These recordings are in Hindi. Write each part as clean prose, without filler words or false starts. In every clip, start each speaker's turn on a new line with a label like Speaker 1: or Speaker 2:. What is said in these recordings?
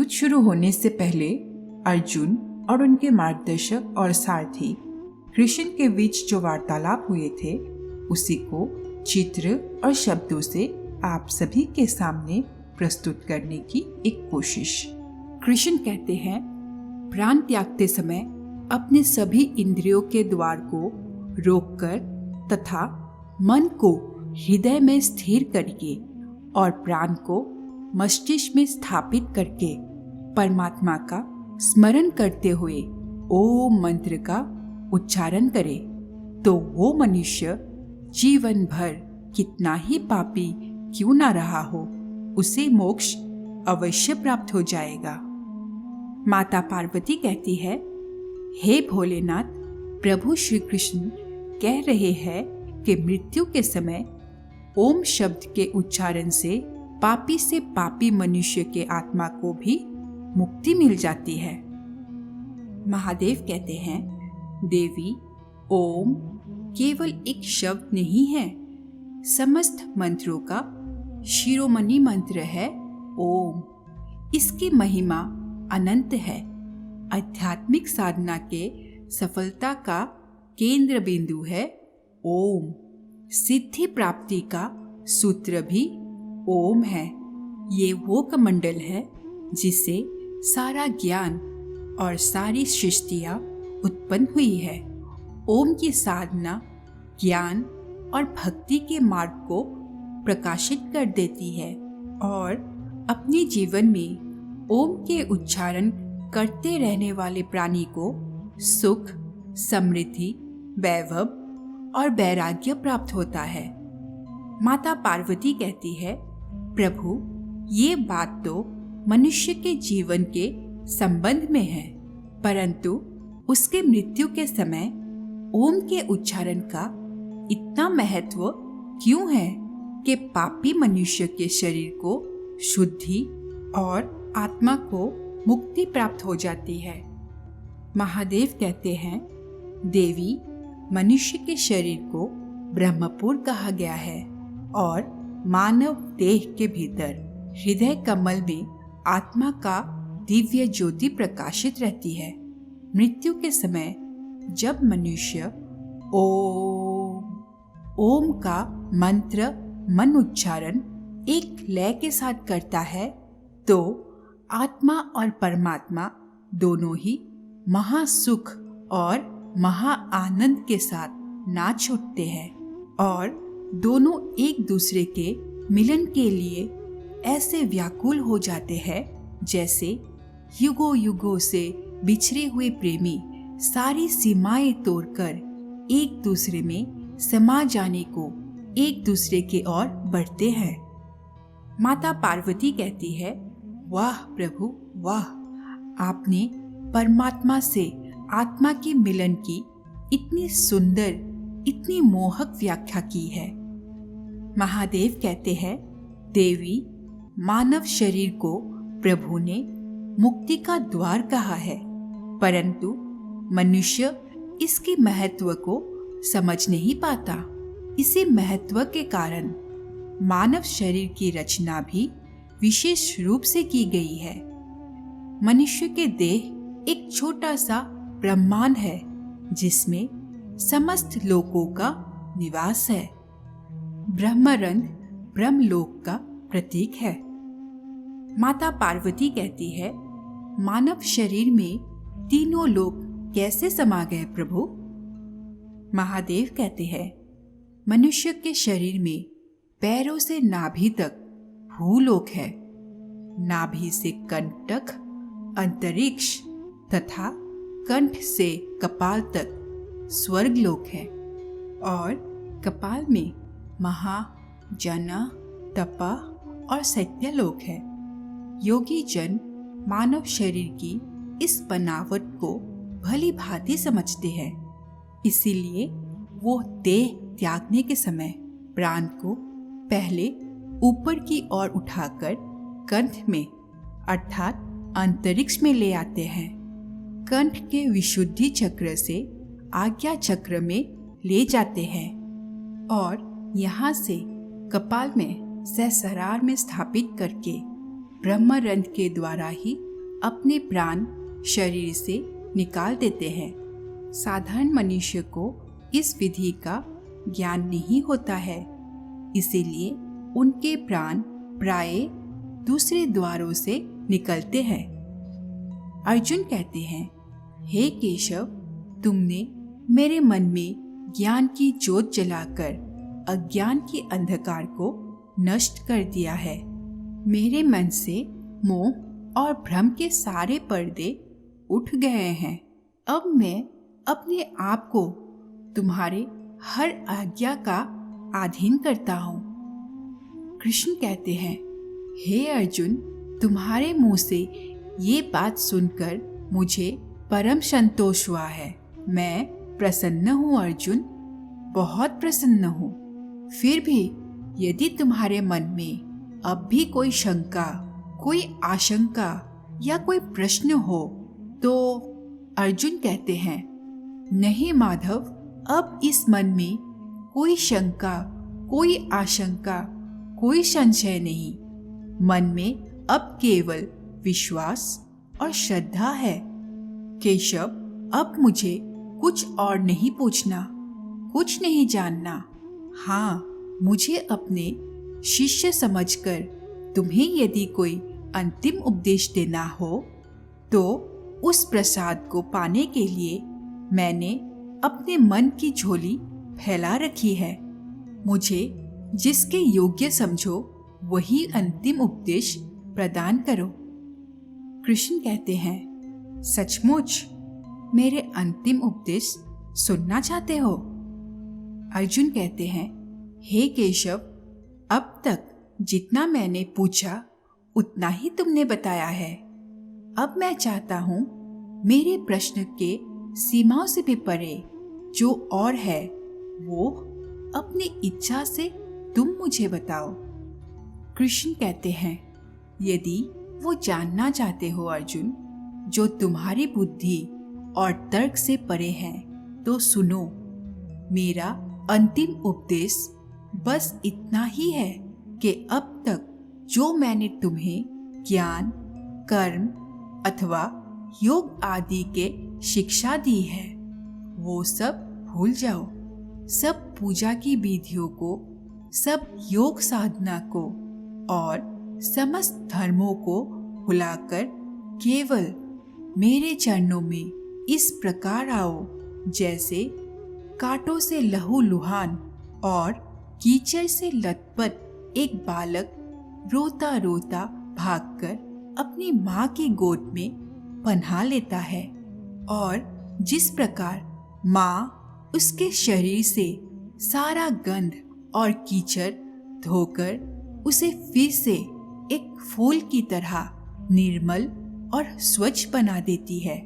Speaker 1: युद्ध शुरू होने से पहले अर्जुन और उनके मार्गदर्शक और सारथी कृष्ण के बीच जो वार्तालाप हुए थे उसी को चित्र और शब्दों से आप सभी के सामने प्रस्तुत करने की एक कोशिश। कृष्ण कहते हैं, प्राण त्यागते समय अपने सभी इंद्रियों के द्वार को रोककर तथा मन को हृदय में स्थिर करके और प्राण को मस्तिष्क में स्थापित करके परमात्मा का स्मरण करते हुए ओम मंत्र का उच्चारण करे तो वो मनुष्य जीवन भर कितना ही पापी क्यों ना रहा हो उसे मोक्ष अवश्य प्राप्त हो जाएगा। माता पार्वती कहती है, हे भोलेनाथ, प्रभु श्री कृष्ण कह रहे हैं कि मृत्यु के समय ओम शब्द के उच्चारण से पापी मनुष्य के आत्मा को भी मुक्ति मिल जाती है। महादेव कहते हैं, देवी, ओम केवल एक शब्द नहीं है, समस्त मंत्रों का शिरोमणि मंत्र है ओम। इसकी महिमा अनंत है। आध्यात्मिक साधना के सफलता का केंद्र बिंदु है ओम। सिद्धि प्राप्ति का सूत्र भी ओम है। ये वो कमंडल है जिससे सारा ज्ञान और सारी सृष्टियाँ उत्पन्न हुई है। ओम की साधना ज्ञान और भक्ति के मार्ग को प्रकाशित कर देती है और अपने जीवन में ओम के उच्चारण करते रहने वाले प्राणी को सुख, समृद्धि, वैभव और वैराग्य प्राप्त होता है। माता पार्वती कहती है, प्रभु, ये बात तो मनुष्य के जीवन के संबंध में है, परंतु उसके मृत्यु के समय ओम के उच्चारण का इतना महत्व क्यों है कि पापी मनुष्य के शरीर को शुद्धि और आत्मा को मुक्ति प्राप्त हो जाती है। महादेव कहते हैं, देवी, मनुष्य के शरीर को ब्रह्मपुर कहा गया है और मानव देह के भीतर हृदय कमल में आत्मा का दिव्य ज्योति प्रकाशित रहती है। मृत्यु के समय जब मनुष्य ओम का मंत्र मन उच्चारण एक लय के साथ करता है तो आत्मा और परमात्मा दोनों ही महासुख और महा आनंद के साथ नाच उठते हैं और दोनों एक दूसरे के मिलन के लिए ऐसे व्याकुल हो जाते हैं जैसे युगों युगों से बिछड़े हुए प्रेमी सारी सीमाएं तोड़कर एक दूसरे में समा जाने को एक दूसरे की ओर बढ़ते हैं। माता पार्वती कहती है, वाह प्रभु वाह, आपने परमात्मा से आत्मा के मिलन की इतनी सुंदर, इतनी मोहक व्याख्या की है। महादेव कहते हैं, देवी, मानव शरीर को प्रभु ने मुक्ति का द्वार कहा है, परंतु मनुष्य इसके महत्व को समझ नहीं पाता। इसी महत्व के कारण मानव शरीर की रचना भी विशेष रूप से की गई है। मनुष्य के देह एक छोटा सा ब्रह्मांड है जिसमें समस्त लोकों का निवास है। ब्रह्मरंध्र ब्रह्मलोक का प्रतीक है। माता पार्वती कहती है, मानव शरीर में तीनों लोक कैसे समा गए प्रभु? महादेव कहते हैं, मनुष्य के शरीर में पैरों से नाभि तक भूलोक है, नाभि से कंठ तक अंतरिक्ष तथा कंठ से कपाल तक स्वर्गलोक है और कपाल में महा, जना, तपा और सत्यलोक है। योगी जन मानव शरीर की इस बनावट को भली भांति समझते हैं, इसीलिए वो देह त्यागने के समय प्राण को पहले ऊपर की ओर उठाकर कंठ में अर्थात अंतरिक्ष में ले आते हैं। कंठ के विशुद्धि चक्र से आज्ञा चक्र में ले जाते हैं और यहाँ से कपाल में सहस्रार में स्थापित करके ब्रह्मरंध्र के द्वारा ही अपने प्राण शरीर से निकाल देते हैं। साधारण मनुष्य को इस विधि का ज्ञान नहीं होता है, इसीलिए उनके प्राण प्रायः दूसरे द्वारों से निकलते हैं। अर्जुन कहते हैं, हे केशव, तुमने मेरे मन में ज्ञान की जोत जलाकर अज्ञान के अंधकार को नष्ट कर दिया है। मेरे मन से मोह और भ्रम के सारे पर्दे उठ गए हैं। अब मैं अपने आप को तुम्हारे हर आज्ञा का अधीन करता हूँ। कृष्ण कहते हैं, हे अर्जुन, तुम्हारे मुंह से ये बात सुनकर मुझे परम संतोष हुआ है। मैं प्रसन्न हूँ अर्जुन, बहुत प्रसन्न हूँ। फिर भी यदि तुम्हारे मन में अब भी कोई शंका, कोई आशंका या कोई प्रश्न हो तो अर्जुन कहते हैं, नहीं माधव, अब इस मन में कोई शंका, कोई आशंका, कोई संशय नहीं। मन में अब केवल विश्वास और श्रद्धा है। केशव, अब मुझे कुछ और नहीं पूछना, कुछ नहीं जानना। हाँ, मुझे अपने शिष्य समझकर तुम्हें यदि कोई अंतिम उपदेश देना हो तो उस प्रसाद को पाने के लिए मैंने अपने मन की झोली फैला रखी है। मुझे जिसके योग्य समझो वही अंतिम उपदेश प्रदान करो। कृष्ण कहते हैं, सचमुच मेरे अंतिम उपदेश सुनना चाहते हो? अर्जुन कहते हैं, हे केशव, अब तक जितना मैंने पूछा उतना ही तुमने बताया है। अब मैं चाहता हूँ मेरे प्रश्न के सीमाओं से भी परे जो और है वो अपनी इच्छा से तुम मुझे बताओ। कृष्ण कहते हैं, यदि वो जानना चाहते हो अर्जुन, जो तुम्हारी बुद्धि और तर्क से परे है, तो सुनो। मेरा अंतिम उपदेश बस इतना ही है कि अब तक जो मैंने तुम्हें ज्ञान, कर्म अथवा योग आदि के शिक्षा दी है वो सब भूल जाओ। सब पूजा की विधियों को, सब योग साधना को और समस्त धर्मों को भुलाकर केवल मेरे चरणों में इस प्रकार आओ जैसे कांटों से लहूलुहान और कीचड़ से लथपथ एक बालक रोता रोता भागकर अपनी माँ की गोद में पन्हा लेता है, और जिस प्रकार माँ उसके शरीर से सारा गंध और कीचड़ धोकर उसे फिर से एक फूल की तरह निर्मल और स्वच्छ बना देती है।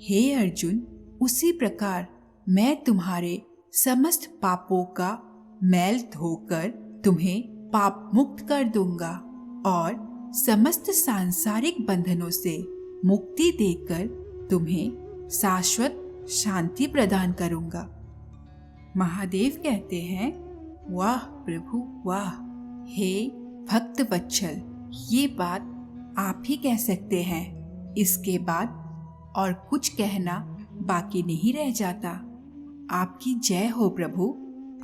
Speaker 1: हे अर्जुन, उसी प्रकार मैं तुम्हारे समस्त पापों का मैल धोकर तुम्हें पाप मुक्त कर दूंगा और समस्त सांसारिक बंधनों से मुक्ति देकर तुम्हें शाश्वत शांति प्रदान करूंगा। महादेव कहते हैं, वाह प्रभु वाह, हे भक्त वत्सल, ये बात आप ही कह सकते हैं। इसके बाद और कुछ कहना बाकी नहीं रह जाता। आपकी जय हो प्रभु,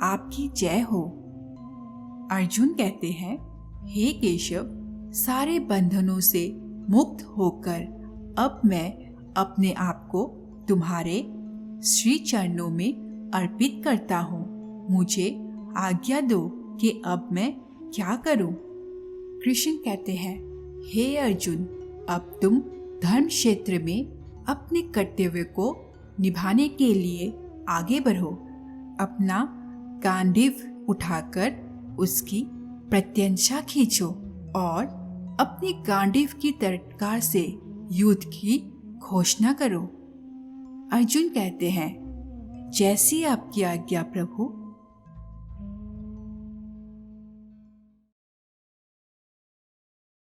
Speaker 1: आपकी जय हो। अर्जुन कहते हैं, हे केशव, सारे बंधनों से मुक्त होकर अब मैं अपने आप को तुम्हारे श्री चरणों में अर्पित करता हूँ। मुझे आज्ञा दो कि अब मैं क्या करूँ। कृष्ण कहते हैं, हे अर्जुन, अब तुम धर्म क्षेत्र में अपने कर्तव्य को निभाने के लिए आगे बढ़ो। अपना गांडीव उठाकर उसकी प्रत्यंचा खींचो और अपनी गांडीव की टंकार से युद्ध की घोषणा करो। अर्जुन कहते हैं, जैसी आपकी आज्ञा प्रभु।